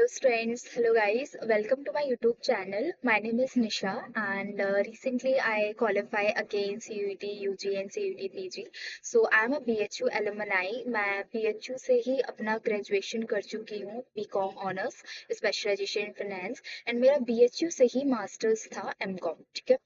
friends, hello guys, welcome to my YouTube channel. My name is Nisha and recently I qualify again CUET UG and CUET PG. So I'm a BHU alumni. मैं BHU से ही अपना graduation कर चुकी हूँ BCom honours specialisation in finance and मेरा BHU से ही masters था MCom, ठीक है।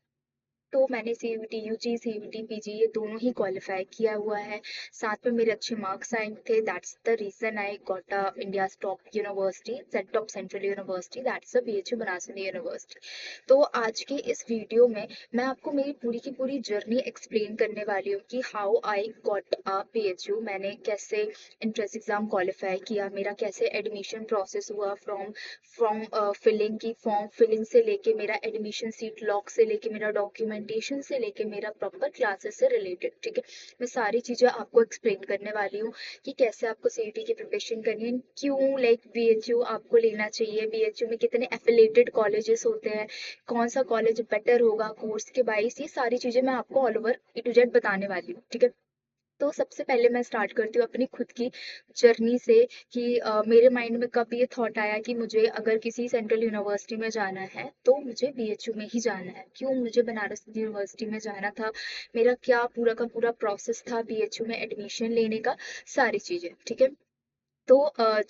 तो मैंने CUET UG CUET PG ये दोनों ही क्वालिफाई किया हुआ है। साथ में मेरे अच्छे मार्क्स आए थे। That's the reason I got India's top university, top central university, that's the BHU Banaras Hindu university. तो आज के इस वीडियो में मैं आपको मेरी पूरी की पूरी जर्नी एक्सप्लेन करने वाली हूँ कि हाउ आई गॉट BHU, मैंने कैसे एंट्रेंस एग्जाम क्वालिफाई किया, मेरा कैसे एडमिशन प्रोसेस हुआ फ्रॉम फ्रॉम फिलिंग की फॉर्म फिलिंग से लेके मेरा एडमिशन सीट लॉक से लेके मेरा डॉक्यूमेंटेशन से लेके मेरा प्रॉपर क्लासेस से रिलेटेड, ठीक है। मैं सारी चीज़ें आपको एक्सप्लेन करने वाली हूँ कि कैसे आपको CET की प्रिपरेशन करनी है, क्यों लाइक BHU आपको लेना चाहिए, BHU में कितने एफिलेटेड कॉलेजेस होते हैं, कौन सा कॉलेज बेटर होगा कोर्स के वाइज, ये सारी चीज़ें मैं आपको all over A to Z बताने वाली हूँ, ठीक है। तो सबसे पहले मैं स्टार्ट करती हूँ अपनी खुद की जर्नी से कि मेरे माइंड में कब ये थॉट आया कि मुझे अगर किसी सेंट्रल यूनिवर्सिटी में जाना है तो मुझे BHU में ही जाना है, क्यों मुझे बनारस हिंदू यूनिवर्सिटी में जाना था, मेरा क्या पूरा का पूरा प्रोसेस था BHU में एडमिशन लेने का, सारी चीज़ें, ठीक है। तो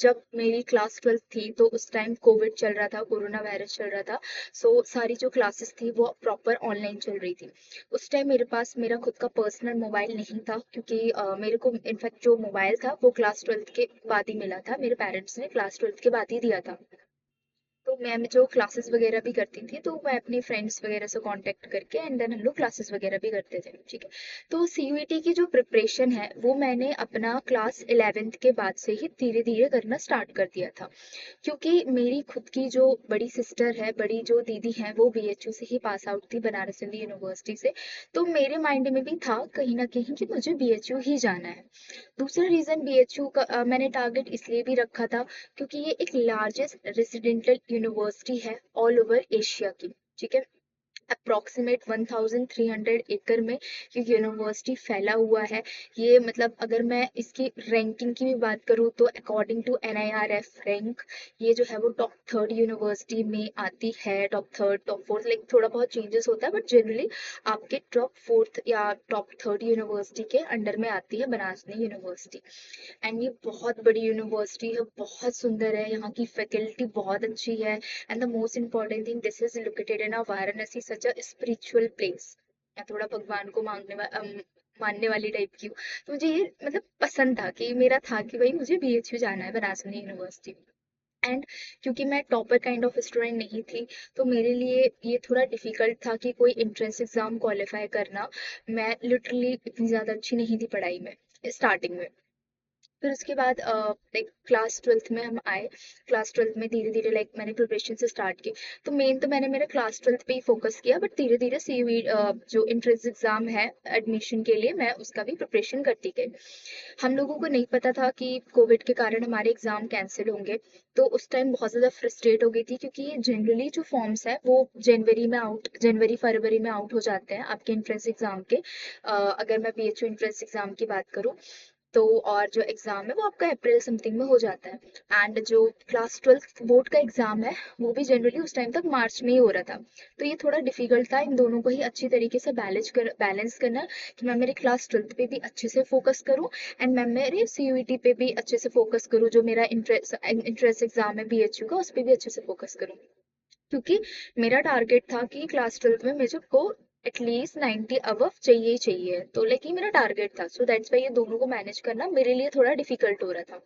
जब मेरी क्लास 12th थी तो उस टाइम कोविड चल रहा था, कोरोना वायरस चल रहा था। सो सारी जो क्लासेस थी वो प्रॉपर ऑनलाइन चल रही थी। उस टाइम मेरे पास मेरा खुद का पर्सनल मोबाइल नहीं था, क्योंकि मेरे को इनफैक्ट जो मोबाइल था वो क्लास 12th के बाद ही मिला था, मेरे पेरेंट्स ने क्लास 12th के बाद ही दिया था। तो मैं जो क्लासेस वगैरह भी करती थी तो मैं अपने फ्रेंड्स वगैरह से कांटेक्ट करके एंड देन हम लोग क्लासेस वगैरह भी करते थे, ठीक है। तो CUET की जो प्रिपरेशन है वो मैंने अपना क्लास 11th के बाद से ही धीरे धीरे करना स्टार्ट कर दिया था, क्योंकि मेरी खुद की जो बड़ी सिस्टर है, बड़ी जो दीदी है, वो BHU से ही पास आउट थी, बनारस हिंदू यूनिवर्सिटी से। तो मेरे माइंड में भी था कहीं ना कहीं कि मुझे BHU ही जाना है। दूसरा रीजन BHU का मैंने टारगेट इसलिए भी रखा था क्योंकि ये एक लार्जेस्ट रेजिडेंटल यूनिवर्सिटी है ऑल ओवर एशिया की, ठीक है। अप्रोक्सीमेट 1300 एकड़ में ये यूनिवर्सिटी फैला हुआ है। ये मतलब अगर मैं इसकी रैंकिंग की भी बात करूँ तो अकॉर्डिंग टू NIRF रैंक ये जो है वो टॉप थर्ड यूनिवर्सिटी में आती है। Top third top fourth like थोड़ा बहुत चेंजेस होता है, बट जनरली आपके टॉप फोर्थ या टॉप थर्ड यूनिवर्सिटी के अंडर में आती है बनारस हिंदू यूनिवर्सिटी। एंड ये बहुत बड़ी यूनिवर्सिटी है, बहुत सुंदर है, यहाँ की फैकल्टी बहुत अच्छी है। And the most important thing, this is located in Varanasi, such a spiritual place. मैं थोड़ा भगवान को मानने वाली टाइप की हूँ। तो मुझे ये मतलब पसंद था कि मेरा था कि भाई मुझे BHU जाना है, बनारस हिंदू यूनिवर्सिटी। एंड क्योंकि मैं टॉपर काइंड ऑफ स्टूडेंट नहीं थी तो मेरे लिए ये थोड़ा डिफिकल्ट था कि कोई एंट्रेंस एग्जाम क्वालिफाई करना। मैं लिटरली इतनी ज़्यादा अच्छी नहीं थी पढ़ाई में स्टार्टिंग में। फिर उसके बाद लाइक क्लास 12th में हम आए। क्लास 12th में धीरे धीरे लाइक मैंने प्रिपरेशन से स्टार्ट की। तो मेन तो मैंने मेरे क्लास 12th पे ही फोकस किया, बट धीरे धीरे CUET जो एंट्रेंस एग्जाम है एडमिशन के लिए मैं उसका भी प्रिपरेशन करती गई। हम लोगों को नहीं पता था कि कोविड के कारण हमारे एग्जाम कैंसिल होंगे। तो उस टाइम बहुत ज़्यादा फ्रस्ट्रेट हो गई थी, क्योंकि ये जनरली जो फॉर्म्स है वो जनवरी फरवरी में आउट हो जाते हैं आपके एंट्रेंस एग्जाम के। अगर मैं BHU एंट्रेंस एग्जाम की बात करूँ तो, और जो एग्जाम है वो आपका अप्रैल समथिंग में हो जाता है। एंड जो क्लास 12th बोर्ड का एग्जाम है वो भी जनरली उस टाइम तक मार्च में ही हो रहा था। तो ये थोड़ा डिफिकल्ट था इन दोनों को ही अच्छी तरीके से बैलेंस करना, कि मैं मेरे क्लास 12th पे भी अच्छे से फोकस करूं एंड मैं मेरे CUET पे भी अच्छे से फोकस करूं, जो मेरा इंट्रेंस एग्जाम है BHU का उस पर भी अच्छे से फोकस करूं। क्योंकि मेरा टारगेट था कि क्लास 12th में मुझे को एटलीस्ट 90 अबव चाहिए ही चाहिए, तो लाइक ये मेरा टारगेट था। सो दैट्स वाई ये दोनों को मैनेज करना मेरे लिए थोड़ा डिफिकल्ट हो रहा था।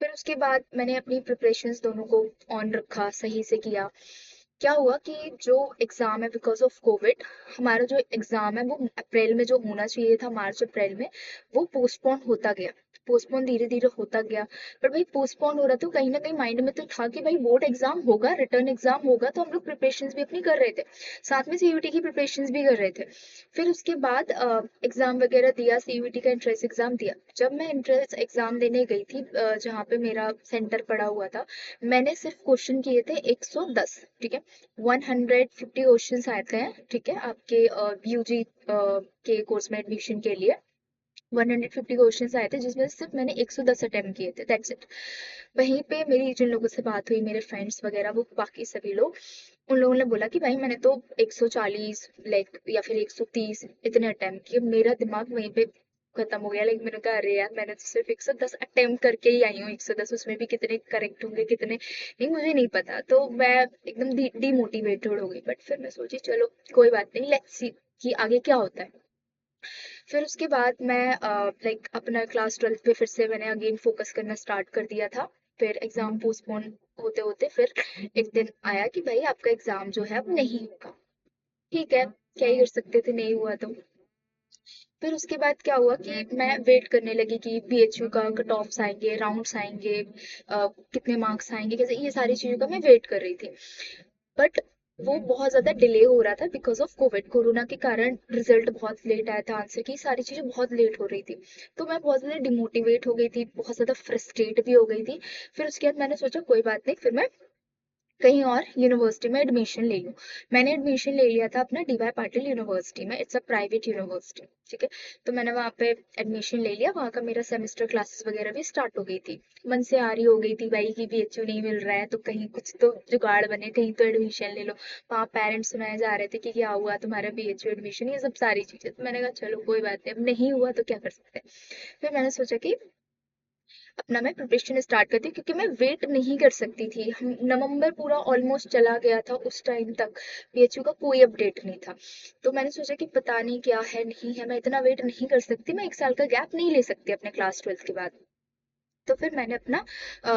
फिर उसके बाद मैंने अपनी प्रिपरेशंस दोनों को ऑन रखा, सही से किया। क्या हुआ कि जो एग्जाम है बिकॉज ऑफ कोविड, हमारा जो एग्जाम है वो अप्रैल में जो होना चाहिए था, मार्च अप्रैल में, वो पोस्टपोन होता गया। पोस्टपोन धीरे धीरे होता गया। पर भाई पोस्टपोन हो रहा तो कहीं ना कहीं माइंड में तो था कि भाई बोर्ड एग्जाम होगा, रिटर्न एग्जाम होगा, तो हम लोग प्रिपरेशंस भी अपनी कर रहे थे, साथ में CUET की प्रिपरेशंस भी कर रहे थे। फिर उसके बाद एग्जाम वगैरह दिया, CUET का एंट्रेंस एग्जाम दिया। जब मैं एंट्रेंस एग्जाम देने गई थी जहाँ पे मेरा सेंटर पड़ा हुआ था, मैंने सिर्फ क्वेश्चन किए थे 110, ठीक है। 150 क्वेश्चंस आए थे, ठीक है, आपके UG के कोर्स में एडमिशन के लिए। 150 क्वेश्चंस आए थे जिसमें से सिर्फ मैंने 110 अटेम्प्ट किए थे, दैट्स इट। वहीं पे मेरी जिन लोगों से बात हुई, मेरे फ्रेंड्स वगैरह, वो बाकी सभी लोग, उन लोगों ने बोला कि भाई मैंने तो 140 लाइक या फिर 130 इतने अटेम्प्ट किए। मेरा दिमाग वहीं पे खत्म हो गया। लाइक मैंने कहा अरे यार, मैंने तो सिर्फ 110 अटेम्प्ट करके ही आई हूँ। 110 उसमें भी कितने करेक्ट होंगे कितने नहीं मुझे नहीं पता। तो मैं एकदम डीमोटिवेटेड हो गई। बट फिर मैं सोची चलो कोई बात नहीं, लेट्स सी कि आगे क्या होता है। फिर उसके बाद मैं लाइक अपना क्लास 12 पे फिर से मैंने अगेन फोकस करना स्टार्ट कर दिया था। फिर एग्जाम पोस्टपोन होते होते फिर एक दिन आया कि भाई आपका एग्जाम जो है अब नहीं होगा। ठीक है, क्या ही कर सकते थे, नहीं हुआ तो। फिर उसके बाद क्या हुआ कि मैं वेट करने लगी कि बीएचयू का कट ऑफ्स आएंगे, राउंड्स आएंगे, कितने मार्क्स आएंगे, कैसे, ये सारी चीजों का मैं वेट कर रही थी। बट वो बहुत ज्यादा डिले हो रहा था बिकॉज ऑफ कोविड, कोरोना के कारण रिजल्ट बहुत लेट आया था, आंसर की सारी चीजें बहुत लेट हो रही थी। तो मैं बहुत ज्यादा डिमोटिवेट हो गई थी, बहुत ज्यादा फ्रस्ट्रेट भी हो गई थी। फिर उसके बाद मैंने सोचा कोई बात नहीं, फिर मैं कहीं और यूनिवर्सिटी में एडमिशन ले लूँ। मैंने एडमिशन ले लिया था अपना डीवाई पाटिल यूनिवर्सिटी में, इट्स अ प्राइवेट यूनिवर्सिटी। ठीक है, तो मैंने वहाँ पे एडमिशन ले लिया। वहाँ का मेरा सेमेस्टर क्लासेस वगैरह भी स्टार्ट हो गई थी। मन से आ रही हो गई थी भाई कि बीएचयू नहीं मिल रहा है तो कहीं कुछ तो जुगाड़ बने, कहीं तो एडमिशन ले लो। वहाँ पेरेंट्स सुनाए जा रहे थे कि क्या हुआ तुम्हारा बीएचयू एडमिशन, ये सब सारी चीजें। तो मैंने कहा चलो कोई बात नहीं, अब नहीं हुआ तो क्या कर सकते हैं। फिर मैंने सोचा कि अपना मैं प्रिपरेशन स्टार्ट करती, क्योंकि मैं वेट नहीं कर सकती थी। नवंबर पूरा ऑलमोस्ट चला गया था, उस टाइम तक बीएचयू का कोई अपडेट नहीं था। तो मैंने सोचा कि पता नहीं क्या है, नहीं है, मैं इतना वेट नहीं कर सकती, मैं एक साल का गैप नहीं ले सकती अपने क्लास 12 के बाद। तो फिर मैंने अपना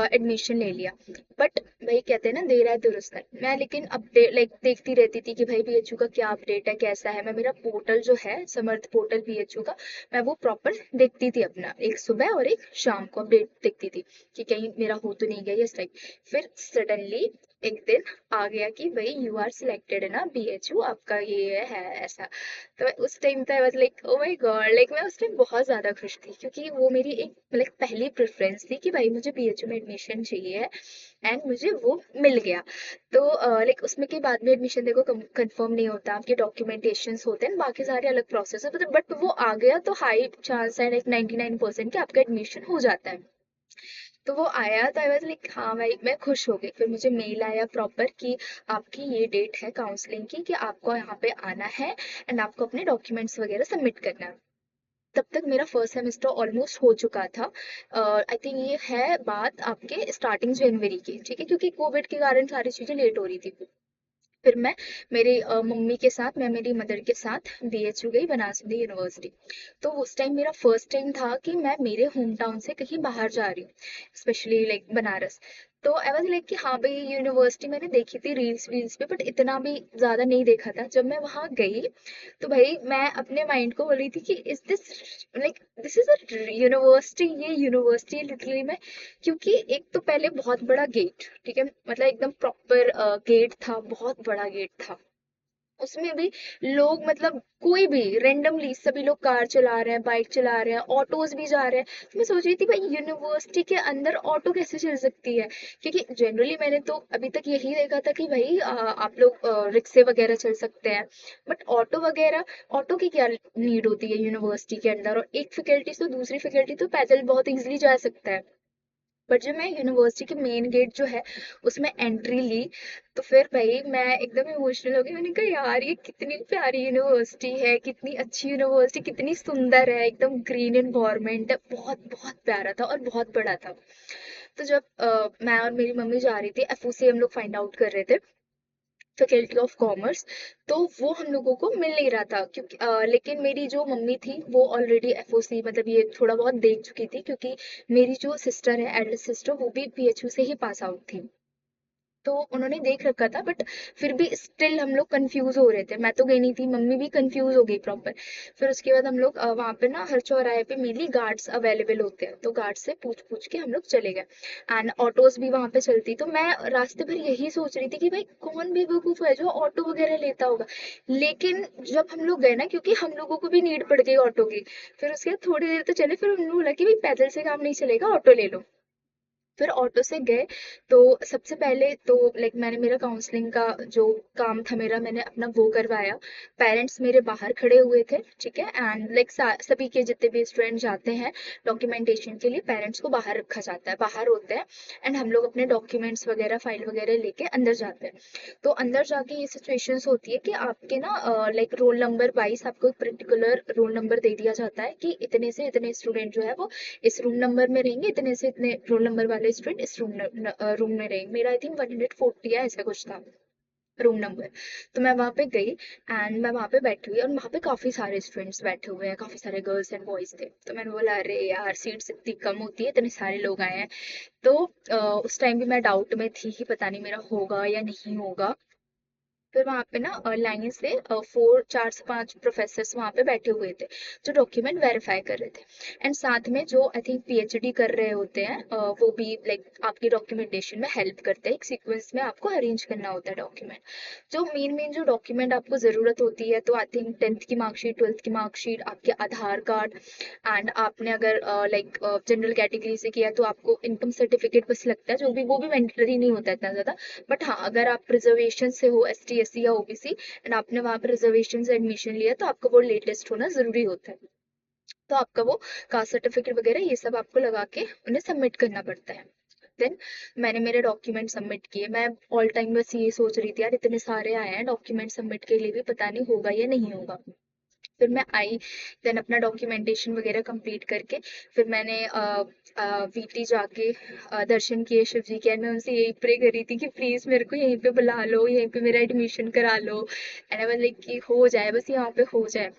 एडमिशन ले लिया। बट भाई कहते हैं ना, देर है दुरुस्त है। मैं लेकिन अपडेट लाइक देखती रहती थी कि भाई बीएचयू का क्या अपडेट है, कैसा है। मैं मेरा पोर्टल जो है समर्थ पोर्टल बीएचयू का, मैं वो प्रॉपर देखती थी अपना, एक सुबह और एक शाम को अपडेट देखती थी कि कहीं मेरा हो तो नहीं गया इस टाइप। फिर सडनली एक दिन आ गया कि भाई यू आर सिलेक्टेड है ना बीएचयू, आपका ये है ऐसा। तो मैं उस टाइम पे was like oh my God, like मैं उस टाइम बहुत ज्यादा खुश थी, क्योंकि वो मेरी एक लाइक पहली प्रेफरेंस थी कि भाई मुझे बीएचयू में एडमिशन चाहिए है। एंड मुझे वो मिल गया। तो लाइक उसमें के बाद में एडमिशन देखो कंफर्म नहीं होता, आपके डॉक्यूमेंटेशंस होते हैं, बाकी सारे अलग प्रोसेस है, बट वो आ गया तो हाई चांस है, लाइक 99% कि आपका एडमिशन हो जाता है। तो वो आया तो आई वाज लाइक हाँ भाई, मैं खुश हो गई। फिर मुझे मेल आया प्रॉपर कि आपकी ये डेट है काउंसलिंग की, कि आपको यहाँ पे आना है एंड आपको अपने डॉक्यूमेंट्स वगैरह सबमिट करना है। तब तक मेरा फर्स्ट सेमेस्टर ऑलमोस्ट हो चुका था। आई थिंक ये है बात आपके स्टार्टिंग जनवरी की, ठीक है, क्योंकि कोविड के कारण सारी चीजें लेट हो रही थी। फिर मैं मेरी मम्मी के साथ, मैं मेरी मदर के साथ बीएचयू गई, बनारस हिंदू यूनिवर्सिटी। तो उस टाइम मेरा फर्स्ट टाइम था कि मैं मेरे होम टाउन से कहीं बाहर जा रही हूँ, स्पेशली लाइक बनारस। तो आई वाज लाइक कि हाँ भाई, यूनिवर्सिटी मैंने देखी थी रील्स वील्स पे, बट इतना भी ज्यादा नहीं देखा था। जब मैं वहां गई तो भाई मैं अपने माइंड को बोल रही थी कि is this like this is a university, ये यूनिवर्सिटी लिटरली में। क्योंकि एक तो पहले बहुत बड़ा गेट, ठीक है, मतलब एकदम प्रॉपर गेट था, बहुत बड़ा गेट था। उसमें भी लोग, मतलब कोई भी रेंडमली सभी लोग कार चला रहे हैं, बाइक चला रहे हैं, ऑटोज भी जा रहे हैं। तो मैं सोच रही थी भाई यूनिवर्सिटी के अंदर ऑटो कैसे चल सकती है, क्योंकि जनरली मैंने तो अभी तक यही देखा था कि भाई आप लोग रिक्शे वगैरह चल सकते हैं, बट ऑटो वगैरह, ऑटो की क्या नीड होती है यूनिवर्सिटी के अंदर, और एक फैकल्टी से दूसरी फैकल्टी तो पैदल बहुत इजीली जा सकता है। बट जब मैं यूनिवर्सिटी के मेन गेट जो है उसमें एंट्री ली, तो फिर भाई मैं एकदम इमोशनल हो गई। मैंने कहा यार, ये कितनी प्यारी यूनिवर्सिटी है, कितनी अच्छी यूनिवर्सिटी, कितनी सुंदर है, एकदम ग्रीन एनवायरनमेंट है, बहुत बहुत प्यारा था और बहुत बड़ा था। तो जब मैं और मेरी मम्मी जा रही थी एफओसी, हम लोग फाइंड आउट कर रहे थे, फैकल्टी ऑफ कॉमर्स। तो वो हम लोगों को मिल नहीं रहा था, क्योंकि लेकिन मेरी जो मम्मी थी वो ऑलरेडी एफओसी मतलब ये थोड़ा बहुत देख चुकी थी, क्योंकि मेरी जो सिस्टर है, एल्डर सिस्टर, वो भी पीएचयू से ही पास आउट थी। तो उन्होंने देख रखा था, बट फिर भी स्टिल हम लोग कंफ्यूज हो रहे थे। मैं तो गई नहीं थी, मम्मी भी कंफ्यूज हो गई प्रॉपर। फिर उसके बाद हम लोग वहां पे ना हर चौराहे पे मेनली गार्ड्स अवेलेबल होते हैं, तो गार्ड से पूछ पूछ के हम लोग चले गए। एंड ऑटोज भी वहां पे चलती, तो मैं रास्ते भर यही सोच रही थी कि भाई कौन बेवकूफ है जो ऑटो वगैरह लेता होगा। लेकिन जब हम लोग गए ना, क्योंकि हम लोगों को भी नीड पड़ गई ऑटो की, फिर उसके बाद थोड़ी देर तो चले, फिर उन्होंने बोला कि भाई पैदल से काम नहीं चलेगा, ऑटो ले लो। फिर ऑटो से गए। तो सबसे पहले तो लाइक मैंने मेरा काउंसलिंग का जो काम था मेरा, मैंने अपना वो करवाया। पेरेंट्स मेरे बाहर खड़े हुए थे, ठीक है। एंड लाइक सभी के जितने भी स्टूडेंट जाते हैं डॉक्यूमेंटेशन के लिए, पेरेंट्स को बाहर रखा जाता है, बाहर होते हैं। एंड हम लोग अपने डॉक्यूमेंट्स वगैरह फाइल वगैरह लेके अंदर जाते हैं। तो अंदर जाके ये सिचुएशंस होती है कि आपके ना लाइक रोल नंबर वाइज आपको एक पर्टिकुलर रोल नंबर दे दिया जाता है कि इतने से इतने स्टूडेंट जो है वो इस रूम नंबर में रहेंगे, इतने से इतने रोल नंबर वाले स्टूडेंट इस रूम में रहेंगे। मेरा आई थिंक 140 या ऐसा कुछ था रूम नंबर। तो मैं वहां पे गई एंड मैं वहां पे बैठी हुई, और वहां पे काफी सारे स्टूडेंट्स बैठे हुए हैं, काफी सारे गर्ल्स एंड बॉयज थे। तो मैंने बोला अरे यार सीट्स इतनी कम होती है, इतने सारे लोग आए हैं। तो उस टाइम भी मैं डाउट में थी कि पता नहीं मेरा होगा या नहीं होगा। फिर वहां पे ना लाइन से चार से पांच प्रोफेसर वहां पे बैठे हुए थे जो डॉक्यूमेंट वेरीफाई कर रहे थे। एंड साथ में जो आई थिंक पीएचडी कर रहे होते हैं वो भी लाइक आपकी डॉक्यूमेंटेशन में हेल्प करते हैं। एक सीक्वेंस में आपको अरेंज करना होता है डॉक्यूमेंट। जो मेन मेन जो डॉक्यूमेंट आपको जरूरत होती है, तो आई थिंक 10th की मार्कशीट, 12th की मार्कशीट, आपके आधार कार्ड। एंड आपने अगर लाइक जनरल कैटेगरी से किया तो आपको इनकम सर्टिफिकेट बस लगता है, जो भी वो भी मैंडेटरी नहीं होता इतना ज्यादा। बट हाँ, अगर आप रिजर्वेशन से हो, एसटी एससी या ओबीसी, एंड आपने वहां पर रिजर्वेशन से एडमिशन लिया, तो आपको वो लेटेस्ट होना जरूरी होता है। तो आपका वो कास्ट सर्टिफिकेट वगैरह ये सब आपको लगा के उन्हें सबमिट करना पड़ता है। देन मैंने मेरे डॉक्यूमेंट सबमिट किए। मैं ऑल टाइम बस ये सोच रही थी यार इतने सारे आए हैं डॉक्यूमेंट सबमिट के लिए भी, पता नहीं होगा या नहीं होगा। फिर मैं आई, देन अपना डॉक्यूमेंटेशन वगैरह कंप्लीट करके फिर मैंने वीटी जाके दर्शन किए शिव जी के। और मैं उनसे यही प्रे कर रही थी कि प्लीज मेरे को यहीं पे बुला लो, यहीं पे मेरा एडमिशन करा लो। एंड आई वाज लाइक कि हो जाए, बस यहाँ पे हो जाए।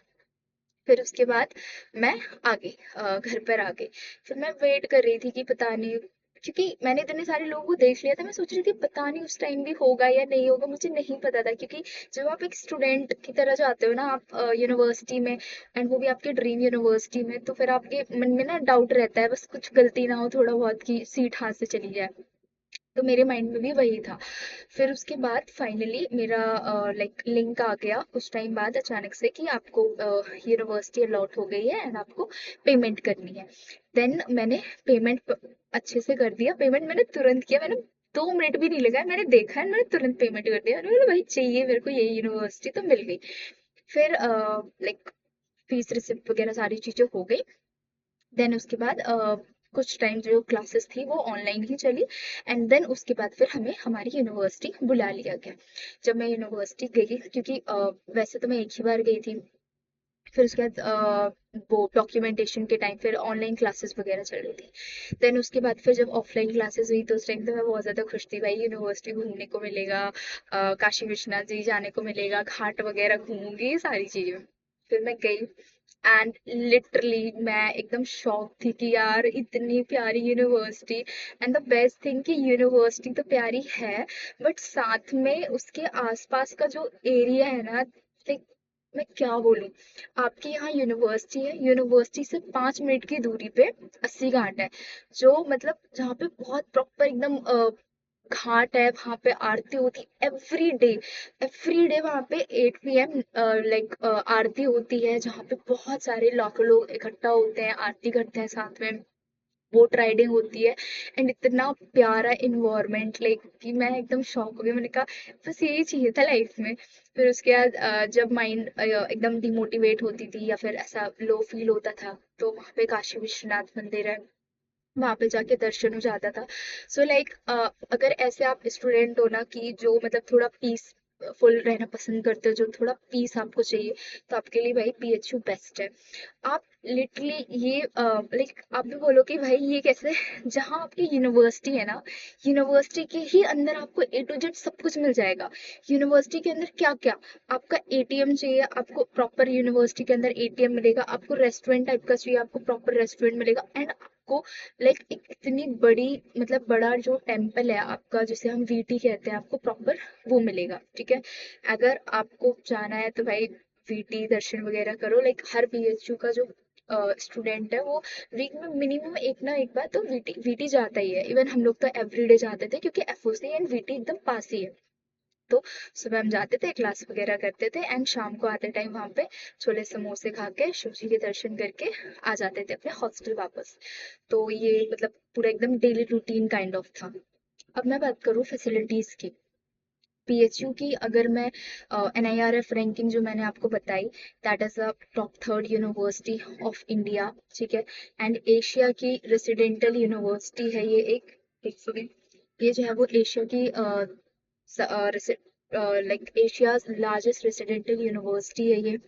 फिर उसके बाद मैं आ गई, घर पर आ गई। फिर मैं वेट कर रही थी कि पता नहीं, क्योंकि मैंने इतने सारे लोगों को देख लिया था, मैं सोच रही थी पता नहीं उस टाइम भी होगा या नहीं होगा, मुझे नहीं पता था। क्योंकि जब आप एक स्टूडेंट की तरह जाते हो ना आप यूनिवर्सिटी में, एंड वो भी आपके ड्रीम यूनिवर्सिटी में, तो फिर आपके मन में ना डाउट रहता है, बस कुछ गलती ना हो थोड़ा बहुत की सीट हाथ से चली जाए। तो मेरे माइंड में भी वही था। फिर उसके बाद फाइनली मेरा लाइक लिंक आ गया कुछ टाइम बाद अचानक से कि आपको यूनिवर्सिटी अलॉट हो गई है एंड आपको पेमेंट करनी है। देन मैंने पेमेंट अच्छे से कर दिया। पेमेंट मैंने तुरंत किया, मैंने 2 मिनट भी नहीं लगा, मैंने देखा है, मैंने तुरंत पेमेंट कर दिया। मैंने बोला भाई चाहिए मेरे को ये यूनिवर्सिटी, तो मिल गई। फिर लाइक फीस रिसिप्ट वगैरह सारी चीजें हो गई। देन उसके बाद कुछ टाइम जो क्लासेस थी वो ऑनलाइन ही चली। एंड देन उसके बाद फिर हमें हमारी यूनिवर्सिटी बुला लिया गया। जब मैं यूनिवर्सिटी गई, क्योंकि वैसे तो मैं एक ही बार गई थी। फिर उसके बाद वो डॉक्यूमेंटेशन के टाइम फिर ऑनलाइन क्लासेस वगैरह चल रही थी। देन उसके बाद फिर जब ऑफलाइन क्लासेस हुई तो उस टाइम तो मैं बहुत ज़्यादा खुश थी, भाई यूनिवर्सिटी घूमने को मिलेगा, काशी विश्वनाथ जी जाने को मिलेगा, घाट वगैरह घूमूंगी, ये सारी चीज़ें। फिर मैं गई एंड लिटरली मैं एकदम शॉक थी कि यार इतनी प्यारी university. And the best thing कि यूनिवर्सिटी तो प्यारी है, बट साथ में उसके आसपास का जो एरिया है ना, लाइक मैं क्या बोलूं। आपके यहाँ यूनिवर्सिटी है, यूनिवर्सिटी से 5 मिनट की दूरी पे अस्सी घाट है, जो मतलब जहाँ पे बहुत प्रॉपर एकदम घाट है, वहां पे आरती होती एवरी डे। एवरी डे वहां पे 8 PM लाइक आरती होती है, जहाँ पे बहुत सारे लाखों लोग इकट्ठा होते हैं, आरती करते हैं, साथ में बोट राइडिंग होती है। एंड इतना प्यारा इन्वायरमेंट, लाइक कि मैं एकदम शॉक हो गई। मैंने कहा बस यही चाहिए था लाइफ में। फिर उसके बाद जब माइंड एकदम डिमोटिवेट होती थी या फिर ऐसा लो फील होता था, तो वहाँ पे काशी विश्वनाथ मंदिर है, वहां पे जाके दर्शन हो जाता था। सो लाइक अगर ऐसे आप स्टूडेंट हो ना कि जो मतलब थोड़ा पीसफुल रहना पसंद करते हो, जो थोड़ा पीस आपको चाहिए, तो आपके लिए भाई पीएचयू बेस्ट है। आप लिटरली ये लाइक आप भी बोलो कि भाई ये कैसे, जहाँ आपकी यूनिवर्सिटी है ना, यूनिवर्सिटी के ही अंदर आपको A to Z सब कुछ मिल जाएगा। यूनिवर्सिटी के अंदर क्या क्या, आपका एटीएम चाहिए, आपको प्रॉपर यूनिवर्सिटी के अंदर एटीएम मिलेगा, आपको रेस्टोरेंट टाइप का चाहिए, आपको प्रॉपर रेस्टोरेंट मिलेगा। एंड आपको लाइक एक इतनी बड़ी, मतलब बड़ा जो टेम्पल है आपका जिसे हम वीटी कहते हैं, आपको प्रॉपर वो मिलेगा, ठीक है। अगर आपको जाना है तो भाई वीटी दर्शन वगैरह करो। लाइक हर बीएचयू का जो स्टूडेंट है वो वीक में मिनिमम एक ना एक बार तो वीटी वीटी जाता ही है। इवन हम लोग तो एवरीडे जाते थे, क्योंकि एफओसी एंड वीटी एकदम पास ही है। तो सुबह हम जाते थे, क्लास वगैरह करते थे एंड शाम को आते टाइम वहां पे छोले समोसे खा के शिव जी के दर्शन करके आ जाते थे अपने हॉस्टल वापस। तो ये मतलब पूरा एकदम डेली रूटीन काइंड ऑफ था। अब मैं बात करूँ फैसिलिटीज की। पीएचयू की अगर मैं एनआईआरएफ रैंकिंग जो मैंने आपको बताई, that is a top third university of India, ठीक है। एंड एशिया की रेसिडेंटल यूनिवर्सिटी है ये एक सेकंड, ये जो है वो एशिया की like Asia's largest residential university है ये।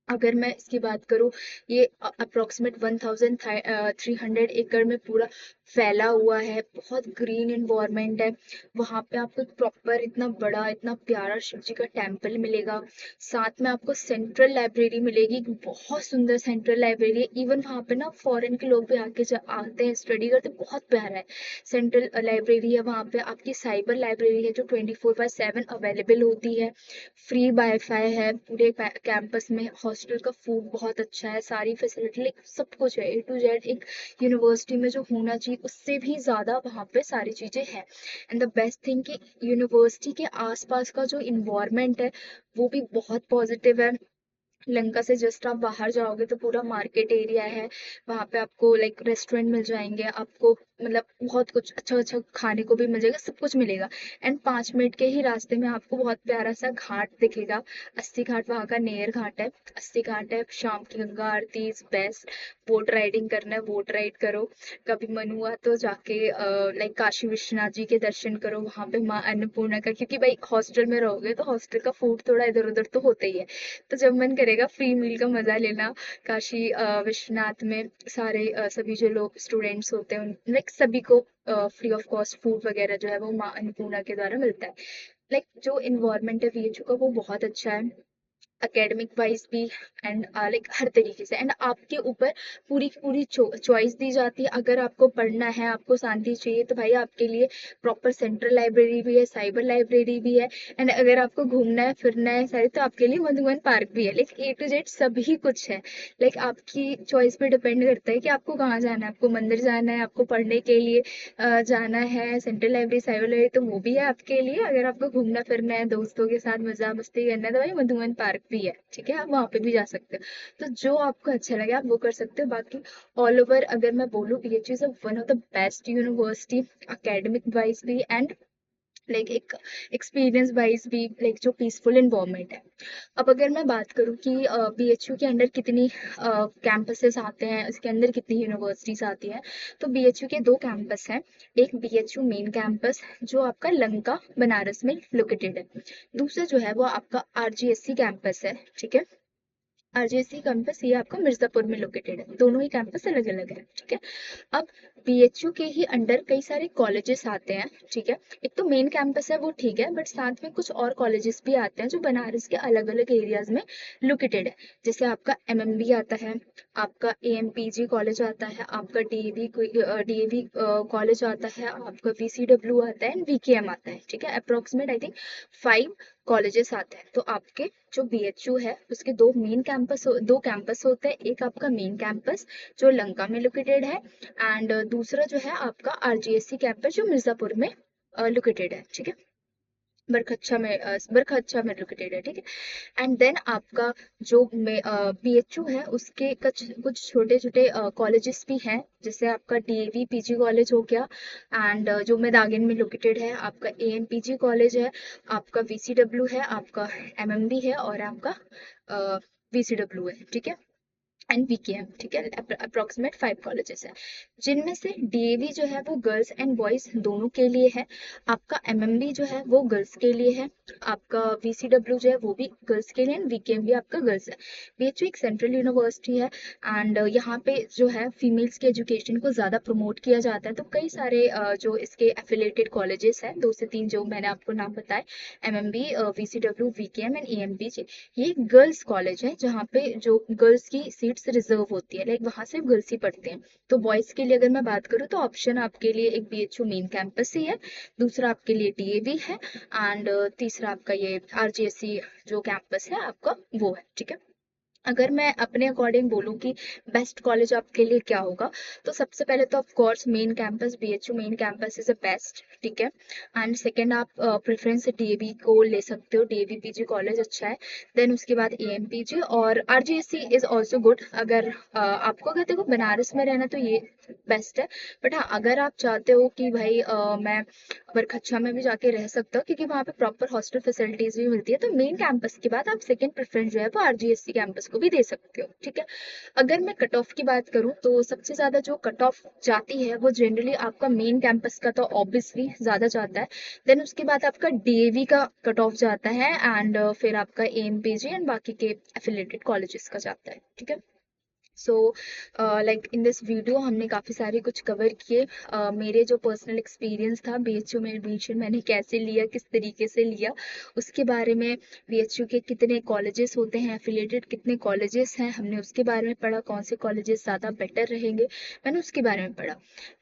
अगर मैं इसकी बात करूँ, ये अप्रोक्सीमेट 1300 एकड़ में पूरा फैला हुआ है, बहुत ग्रीन इन्वायरमेंट है। वहां पे आपको प्रॉपर इतना बड़ा इतना प्यारा शिव जी का टेम्पल मिलेगा। साथ में आपको सेंट्रल लाइब्रेरी मिलेगी, बहुत सुंदर सेंट्रल लाइब्रेरी है। इवन वहां पे ना फॉरेन के लोग भी आते हैं, स्टडी करते, बहुत प्यारा है। सेंट्रल लाइब्रेरी है वहां पे, आपकी साइबर लाइब्रेरी है जो 24/7 अवेलेबल होती है। फ्री वाईफाई है पूरे कैंपस में। हॉस्टल का फूड बहुत अच्छा है, सारी फैसिलिटी लाइक सब कुछ है, A to Z। एक यूनिवर्सिटी में जो होना चाहिए उससे भी ज्यादा वहाँ पे सारी चीजें हैं। एंड द बेस्ट थिंग कि यूनिवर्सिटी के आसपास का जो इन्वायरमेंट है वो भी बहुत पॉजिटिव है। लंका से जस्ट आप बाहर जाओगे तो पूरा मार्केट एरिया है, वहां पे आपको लाइक रेस्टोरेंट मिल जाएंगे, आपको मतलब बहुत कुछ अच्छा अच्छा खाने को भी मिल जाएगा, सब कुछ मिलेगा। एंड 5 मिनट के ही रास्ते में आपको बहुत प्यारा सा घाट दिखेगा। अस्सी घाट वहाँ का नेयर घाट है। अस्सी घाट है, शाम की गंगा आरती इज बेस्ट। बोट राइडिंग करना है, बोट राइड करो। कभी मन हुआ तो जाके लाइक काशी विश्वनाथ जी के दर्शन करो वहां पे, माँ अन्नपूर्णा का, क्योंकि भाई हॉस्टल में रहोगे तो हॉस्टल का फूड थोड़ा इधर उधर तो होता ही है। तो जब मन करेगा फ्री मील का मजा लेना, काशी विश्वनाथ में सारे सभी जो लोग स्टूडेंट्स होते हैं लाइक सभी को फ्री ऑफ कॉस्ट फूड वगैरह जो है वो माँ अन्नपूर्णा के द्वारा मिलता है। लाइक जो इन्वायरमेंट है वीएचयू का वो बहुत अच्छा है, एकेडमिक वाइज भी एंड लाइक हर तरीके से। एंड आपके ऊपर पूरी की पूरी चॉइस दी जाती है। अगर आपको पढ़ना है, आपको शांति चाहिए, तो भाई आपके लिए प्रॉपर सेंट्रल लाइब्रेरी भी है, साइबर लाइब्रेरी भी है। एंड अगर आपको घूमना है फिरना है सारी, तो आपके लिए मधुबन पार्क भी है। लाइक A to Z सभी कुछ है। लाइक आपकी चॉइस पे डिपेंड करता है कि आपको कहाँ जाना है, आपको मंदिर जाना है, आपको पढ़ने के लिए जाना है, सेंट्रल लाइब्रेरी साइबर लाइब्रेरी तो वो भी है आपके लिए। अगर आपको घूमना फिरना है, दोस्तों के साथ मजा मस्ती करना है, तो भाई मधुबन पार्क भी है, ठीक है, आप वहां पे भी जा सकते हो। तो जो आपको अच्छा लगे आप वो कर सकते हो। बाकी ऑल ओवर अगर मैं बोलूँ, PHU is one of the best university, academic wise भी एंड लाइक एक एक्सपीरियंस वाइज भी, लाइक जो पीसफुल इन्वायरमेंट है। अब अगर मैं बात करूँ कि बीएचयू के अंडर कितनी कैंपसेस आते हैं, इसके अंदर कितनी यूनिवर्सिटीज आती हैं, तो बीएचयू के दो कैंपस हैं। एक बीएचयू मेन कैंपस जो आपका लंका बनारस में लोकेटेड है। दूसरा जो है वो आपका आरजीएससी कैंपस है, ठीक है। आरजीएससी कैंपस ये आपका मिर्जापुर में लोकेटेड है, दोनों ही कैंपस अलग अलग है, ठीक है। अब बीएचयू के ही अंडर कई सारे कॉलेजेस आते हैं, ठीक है। एक तो मेन कैंपस है वो ठीक है, बट साथ में कुछ और कॉलेजेस भी आते हैं जो बनारस के अलग अलग एरियाज में लोकेटेड है। जैसे आपका एमएमबी आता है, आपका एएमपीजी कॉलेज आता है, आपका डीएवी कॉलेज आता है, आपका वीसीडब्ल्यू आता है एंड वीकेएम आता है, ठीक है। अप्रोक्सीमेट आई थिंक 5 कॉलेजेस आते हैं। तो आपके जो बीएचयू है उसके दो कैंपस होते हैं। एक आपका मेन कैंपस जो लंका में लोकेटेड है, एंड दूसरा जो है आपका आरजीएससी कैंपस जो मिर्जापुर में लोकेटेड है, ठीक है। बरखच्चा में लोकेटेड है, ठीक है। एंड देन आपका जो बीएचयू है उसके कुछ कुछ छोटे छोटे कॉलेजेस भी हैं, जैसे आपका डीएवी पीजी कॉलेज हो गया, एंड जो मेदागिन में लोकेटेड है आपका एएमपीजी कॉलेज है, आपका वीसीडब्ल्यू है, आपका एमएमबी है और आपका वीसीडब्ल्यू है, ठीक है, एंड वीकेएम, ठीक है। अप्रोक्सीमेट 5 कॉलेजेस है, जिनमें से डीएवी जो है वो गर्ल्स एंड बॉयज दोनों के लिए है। आपका एमएमबी जो है वो गर्ल्स के लिए है। आपका वीसीडब्ल्यू जो है वो भी गर्ल्स के लिए, एंड वीकेएम भी आपका गर्ल्स है। बीएचयू एक सेंट्रल यूनिवर्सिटी है, एंड यहाँ पे जो है फीमेल्स के एजुकेशन को ज़्यादा प्रमोट किया जाता है। तो कई सारे जो इसके एफिलेटेड कॉलेजेस हैं, 2 से 3 जो मैंने आपको नाम बताए, एमएमबी, वीसीडब्ल्यू, वीकेएम एंड एएमबी, ये गर्ल्स कॉलेज है जहाँ पे जो गर्ल्स की सीट्स रिजर्व होती है, लाइक वहां सिर्फ गर्ल्स ही पढ़ते हैं। तो बॉयज के लिए अगर मैं बात करूँ तो ऑप्शन आपके लिए एक बीएचयू मेन कैंपस ही है, दूसरा आपके लिए डीएवी है, एंड तीसरा आपका ये आरजीएससी जो कैंपस है आपका वो है, ठीक है। अगर मैं अपने अकॉर्डिंग बोलूँ कि बेस्ट कॉलेज आपके लिए क्या होगा, तो सबसे पहले तो of course main campus, BHU main campus is a best, ठीक है। एंड सेकंड आप प्रेफरेंस डीएवी को ले सकते हो, डीएवी पीजी कॉलेज अच्छा है। देन उसके बाद एएमपीजी और आरजीएससी इज ऑल्सो गुड। अगर आपको अगर देखो बनारस में रहना तो ये बेस्ट है। बट हाँ, अगर आप चाहते हो कि भाई मैं बरकच्छा में भी जाके रह सकता हूँ क्योंकि वहाँ पे प्रॉपर हॉस्टल फैसिलिटीज भी मिलती है, तो मेन कैंपस के बाद आप सेकंड प्रेफरेंस जो है वो आरजीएससी कैंपस को भी दे सकते हो, ठीक है। अगर मैं कट ऑफ की बात करूँ तो सबसे ज्यादा जो कट ऑफ जाती है वो जनरली आपका मेन कैंपस का तो ऑब्वियसली ज्यादा जाता है। देन उसके बाद आपका डीएवी का कट ऑफ जाता है एंड फिर आपका एएमपीजी एंड बाकी के एफिलेटेड कॉलेजेस का जाता है, ठीक है। So like in this video हमने काफ़ी सारे कुछ कवर किए। मेरे जो पर्सनल एक्सपीरियंस था बीएचयू में एडमिशन मैंने कैसे लिया, किस तरीके से लिया, उसके बारे में, बीएचयू के कितने कॉलेजेस होते हैं, एफिलेटेड कितने कॉलेजेस हैं, हमने उसके बारे में पढ़ा, कौन से कॉलेजेस ज़्यादा बेटर रहेंगे, मैंने उसके बारे में पढ़ा।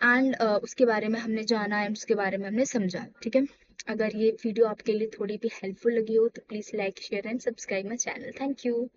एंड उसके बारे में हमने जाना एंड उसके बारे में हमने समझा, ठीक है। अगर ये वीडियो आपके लिए थोड़ी भी हेल्पफुल लगी हो तो please like share and subscribe my channel. Thank you.